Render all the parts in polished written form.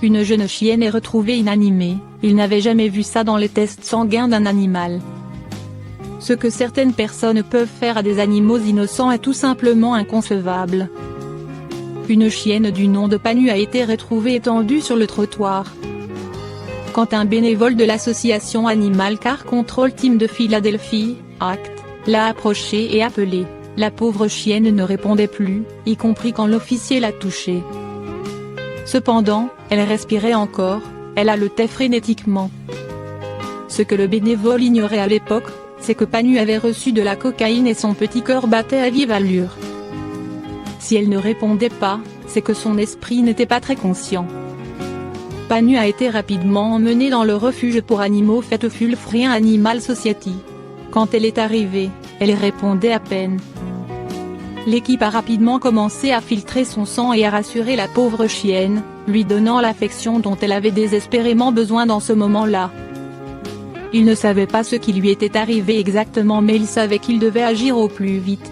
Une jeune chienne est retrouvée inanimée. Il n'avait jamais vu ça dans les tests sanguins d'un animal. Ce que certaines personnes peuvent faire à des animaux innocents est tout simplement inconcevable. Une chienne du nom de Panu a été retrouvée étendue sur le trottoir. Quand un bénévole de l'association Animal Car Control Team de Philadelphie, ACT, l'a approchée et appelée, la pauvre chienne ne répondait plus, y compris quand l'officier l'a touchée. Cependant, elle respirait encore, elle haletait frénétiquement. Ce que le bénévole ignorait à l'époque, c'est que Panu avait reçu de la cocaïne et son petit cœur battait à vive allure. Si elle ne répondait pas, c'est que son esprit n'était pas très conscient. Panu a été rapidement emmenée dans le refuge pour animaux Fettefulfrien Animal Society. Quand elle est arrivée, elle répondait à peine. L'équipe a rapidement commencé à filtrer son sang et à rassurer la pauvre chienne, lui donnant l'affection dont elle avait désespérément besoin dans ce moment-là. Il ne savait pas ce qui lui était arrivé exactement, mais il savait qu'il devait agir au plus vite.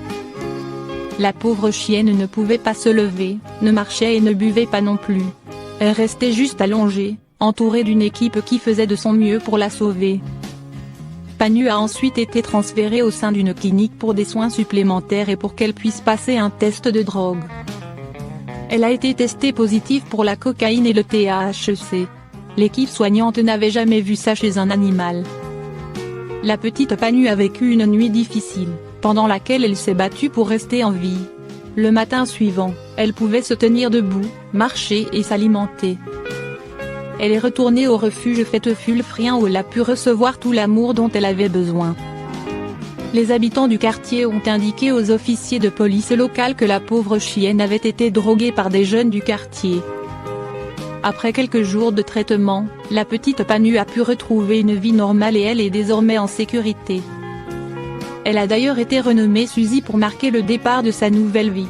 La pauvre chienne ne pouvait pas se lever, ne marchait et ne buvait pas non plus. Elle restait juste allongée, entourée d'une équipe qui faisait de son mieux pour la sauver. Panu a ensuite été transférée au sein d'une clinique pour des soins supplémentaires et pour qu'elle puisse passer un test de drogue. Elle a été testée positive pour la cocaïne et le THC. L'équipe soignante n'avait jamais vu ça chez un animal. La petite Panu a vécu une nuit difficile, pendant laquelle elle s'est battue pour rester en vie. Le matin suivant, elle pouvait se tenir debout, marcher et s'alimenter. Elle est retournée au refuge Fettefulfrien où elle a pu recevoir tout l'amour dont elle avait besoin. Les habitants du quartier ont indiqué aux officiers de police locaux que la pauvre chienne avait été droguée par des jeunes du quartier. Après quelques jours de traitement, la petite Panu a pu retrouver une vie normale et elle est désormais en sécurité. Elle a d'ailleurs été renommée Suzy pour marquer le départ de sa nouvelle vie.